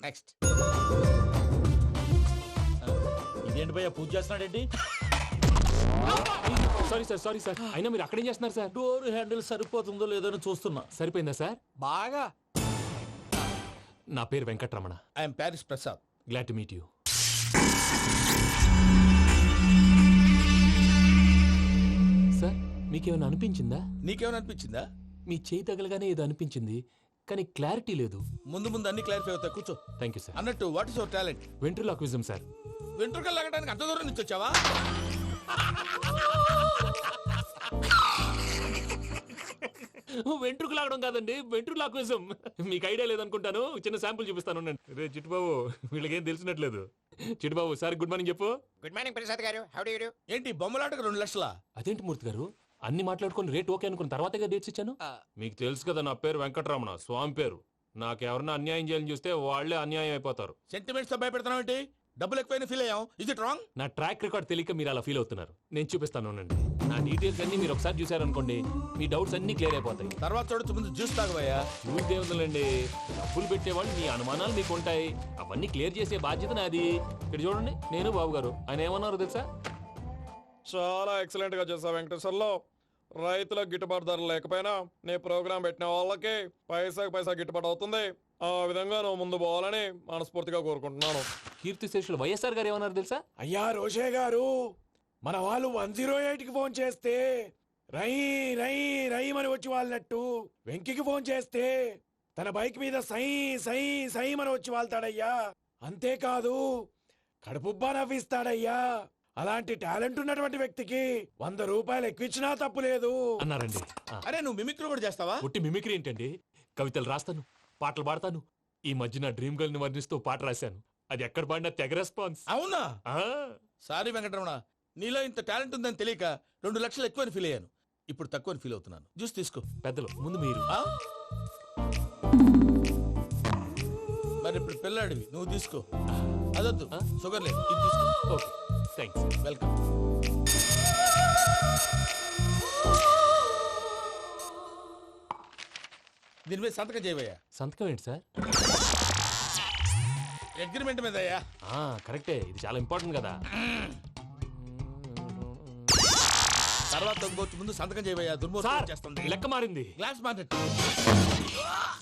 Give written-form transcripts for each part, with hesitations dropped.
Next. ఇదేంటి భయ్యా పూజ చేస్తున్నాడేంటి? Sorry sir అయినా మీరు అక్కడేం చేస్తున్నారు సార్? డోర్ హ్యాండిల్ సరిపోతుందో లేదో అని చూస్తున్నా. సరిపోయిందా సార్? బాగా. నా పేరు Venkataramana. I'm Paris Prasad. Glad to meet you. Sir మీకేమైనా అనిపించిందా? నీకేమైనా అనిపించిందా? మీ చేయి తగలగానే ఏదో అనిపించింది, కానీ క్లారిటీ లేదు. ముందు ముందు అన్ని క్లారిఫై అవుతాయి, కూర్చో. Thank you sir. అన్నట్టు what is your talent? Ventriloquism sir. వెంట్రుకలు లాగడానికి అంత దూరం నుంచి వచ్చావా? వెంట్రుకు లాగడం కాదండి, వెంట్రులాక్విజం. మీకు ఐడియా లేదనుకుంటాను, చిన్న శాంపుల్ చూపిస్తాను. రే చిట్టుబాబు, వీళ్ళకేం తెలిసినట్లేదు. చిట్టుబాబు సార్ గుడ్ మార్నింగ్ చెప్పు. Good morning Prasad garu, how do you do? ఏంటి బొమ్మలాటకు 2 లక్షలా? అదేంటి మూర్తి గారు, అన్ని మాట్లాడుకుని రేట్ ఓకే అనుకున్న తర్వాతగా డేట్స్ ఇచ్చాను. మీకు తెలుసు కదా నా పేరు వెంకటరమణ, స్వామి పేరు. నాకెవరన్నా అన్యాయం చేయాలని చూస్తే వాళ్లే అన్యాయం అయిపోతారు. సెంటిమెంట్స్ తో భయపెడతావు ఏంటి? డబ్బులు ఎక్కువైనా ఫీల్ అయ్యాం. Is it wrong? నా ట్రాక్ రికార్డ్ తెలియక మీరు అలా ఫీల్ అవుతున్నారు. నేను చూపిస్తాను ఉండండి. నా డీటెయిల్స్ అన్ని మీరు ఒకసారి చూసారనుకోండి, మీ డౌట్స్ అన్ని క్లియర్ అయిపోతాయి. తర్వాత చూడొచ్చు, ముందు జ్యూస్ తాగబోయా. చూస్తే ఉందండి, డబ్బులు పెట్టేవాళ్ళు మీ అనుమానాలు మీకు ఉంటాయి, అవన్నీ క్లియర్ చేసే బాధ్యత నాది. ఇక్కడ చూడండి, నేను బాబు గారు. ఆయన ఏమన్నారు తెలుసా? చాలా ఎక్సలెంట్ గా చేసావు వెంకటేశ్వర్లో. రైతులకు గిట్టుబాటు ధర లేకపోయినా నీ ప్రోగ్రాం పెట్టిన వాళ్ళకి పైసాకి పైసా గిట్టుబాటు అవుతుంది. ఆ విధంగా నువ్వు ముందు పోవాలని మనస్ఫూర్తిగా కోరుకుంటున్నాను. కీర్తి శేషులు వైఎస్ఆర్ గారు ఏమన్నారు తెలుసా? అయ్యా రోషే గారు, మన వాళ్ళు 108కి ఫోన్ చేస్తే రై రై రై అని వచ్చి వాళ్ళనట్టు, వెంకికి ఫోన్ చేస్తే తన బైక్ మీద సై సై సై అని వచ్చి వాళ్తాడయ్యా. అంతేకాదు కడుపుబ్బా నవ్విస్తాడయ్యా. అలాంటి టాలెంట్ ఉన్నటువంటి వ్యక్తికి 100 రూపాయలు ఎక్కువిచ్చినా తప్పు లేదు అన్నారండి. అరే నువ్వు మిమిక్రీ కూడా చేస్తావా? పుట్టి మిమిక్రీ ఏంటండి? కవితలు రాస్తాను, పాటలు పాడతాను. ఈ మధ్య నా డ్రీమ్ గర్ల్ ని వర్ణిస్తూ పాట రాశాను. అది ఎక్కడ పాడినా తెగ రెస్పాన్స్. అవునా? సారీ వెంకటరమణ, నీలో ఇంత టాలెంట్ ఉందని తెలియక 2 లక్షలు ఎక్కువని ఫీల్ అయ్యాను. ఇప్పుడు తక్కువని ఫీల్ అవుతున్నాను. జ్యూస్ తీసుకో. పెద్దలు ముందు మీరు. మరి ఇప్పుడు పిల్లాడివి, నువ్వు తీసుకో. అదొద్దు, షుగర్ లేదు, ఇది తీసుకో. Okay thanks. వెల్కమ్. దీని మీద సంతకం చేయవయ్యా. సంతకం ఏంటి సార్? అగ్రిమెంట్ మీద అయ్యా. కరెక్టే, ఇది చాలా ఇంపార్టెంట్ కదా. తర్వాత తగ్గొచ్చు, ముందు సంతకం చేయవయ్యా. సార్ దుర్మోహం చేస్తుంది. లెక్క మారింది. Glass market.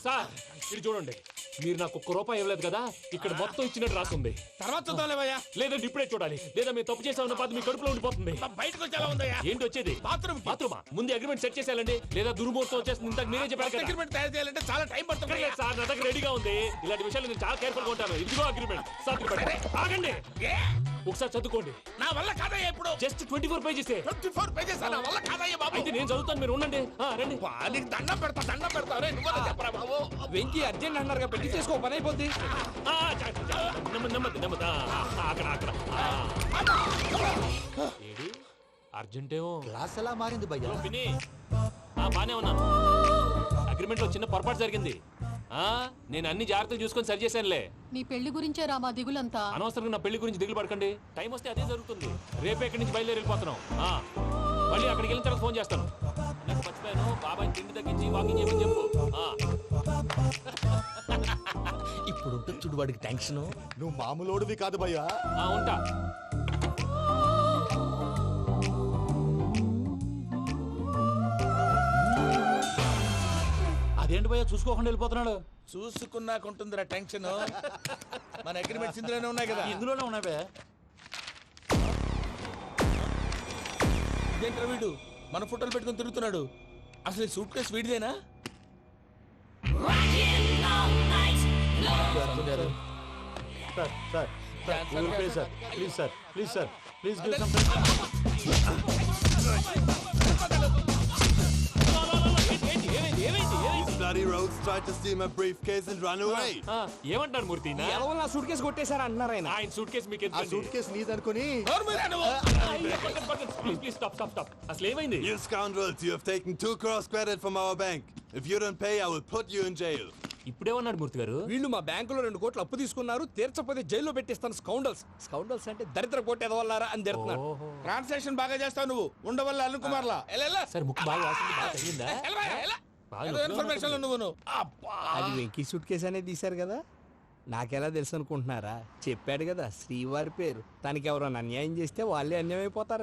సార్ ఇది చూడండి, మీరు నాకు 1 రూపాయి ఇవ్వలేదు కదా, ఇక్కడ మొత్తం ఇచ్చినట్టు రాస్తుంది. తర్వాత చూద్దాంలేవయ్యా. లేదంటే ఇప్పుడే చూడాలి, లేదా మేము తప్పు చేసామన్న బాధ మీ కడుపులో ఉండిపోతుంది. బయటకు వచ్చేలా ఉందయ్యా. ఏంటి వచ్చేది? బాత్రూమ్. బాత్రూమా? ముందు అగ్రిమెంట్ సెట్ చేసేయాలండి, లేదా దుర్మూర్తం వచ్చేస్తుంది. ఇంతకు మీరే చెప్పారు కదా. అగ్రిమెంట్ తయారు చేయాలంటే చాలా టైం పడుతుంది. అక్కర్లేదు సార్, నా దగ్గర రెడీగా ఉంది. ఇలాంటి విషయాలు నేను చాలా కేర్ఫుల్ గా ఉంటాను. ఇదిగో అగ్రిమెంట్. ఆగండి, ఒకసారి చదువుకోండి. నా వల్ల కాదయ్యా. ఇప్పుడు జస్ట్ 24 పేజెస్. 24 పేజెస్ నా వల్ల కాదయ్యా బాబు. అయితే నేను చదువుతాను, మీరు ఉండండి. రండి. నీకు దండం పెడతా. రే నువ్వు చెప్పరా బాబు. వెంకీ అర్జెంట్ అన్నారుగా, పెట్టి చేసుకో, పని అయిపోద్ది. నెమ్మది. అక్కడ ఏడి అర్జెంటేమో. క్లాస్ ఎలా మారింది భయ్యా? పిన్ని బానే ఉన్నాను. అగ్రిమెంట్ లో చిన్న పొరపాటు జరిగింది. నేను అన్ని జాగ్రత్తగా చూసుకొని సరి చేశానులే. నీ పెళ్లి గురించే రా మా దిగులంతా. అనవసరంగా నా పెళ్లి గురించి దిగులు పడకండి. టైం వస్తే అదే జరుగుతుంది. రేపే ఇక్కడి నుంచి బయలుదేరి వెళ్ళిపోతున్నాం. మళ్ళీ అక్కడికి వెళ్ళిన తర్వాత ఫోన్ చేస్తాను. నాకు మర్చిపోయాను, బాబాయ్ తిండి తగ్గించి వాకింగ్ చేయమని చెప్పు. ఇప్పుడు ఉంటుంది చూడు వాడికి టెన్షన్. నువ్వు మామూలోడివి కాదు భయ్యా. ఉంటా. అదేంటి భయ్యా చూసుకోకుండా వెళ్ళిపోతున్నాడు? చూసుకున్నాకుంటుందిరా టెన్షన్. మన అగ్రిమెంట్స్ ఇందులోనే ఉన్నాయి కదా. ఇందులోనే ఉన్నావే. ఇదేంట్రా వీడు మన ఫోటోలు పెట్టుకుని తిరుగుతున్నాడు? అసలు ఈ సూట్ కేసు వీడిదేనా? Bloody rogues tried to steal my briefcase and run away. ఏమంటారు మూర్తి? ఎవరు నా సూట్ కేసు కొట్టేశారు అంటున్నారు ఆయన. ఆయన సూట్ కేసు మీకు ఆ సూట్ కేసు నీదనుకుని. Please stop. అసలు ఏమైంది? You scoundrels, you have taken 2 crores credit from our bank. If you don't pay, I will put you in jail. ఇప్పుడేమన్నాడు మూర్తి గారు? వీళ్ళు మా బ్యాంకులో 2 కోట్లు అప్పు తీసుకున్నారు, తీర్చపోతే జైల్లో పెట్టిస్తాను. స్కౌండల్స్ అంటే దరిద్ర కోట ఎదవల్లారా అని తిడుతున్నారు. ట్రాన్సాక్షన్ బాగా చేస్తావు నువ్వు. ఉండవల్ల అరుణ్ కుమార్ లా. సార్ ముక్కు బాగా వాసింది, బాగా తగ్గిందా? ఇన్ఫర్మేషన్ నువ్వు. అది వెంకీ సూట్ కేసు అనేది తీశారు కదా. నాకెలా తెలుసు అనుకుంటున్నారా? చెప్పాడు కదా శ్రీవారి పేరు. తనకి ఎవరైనా అన్యాయం చేస్తే వాళ్ళే అన్యాయం అయిపోతారు.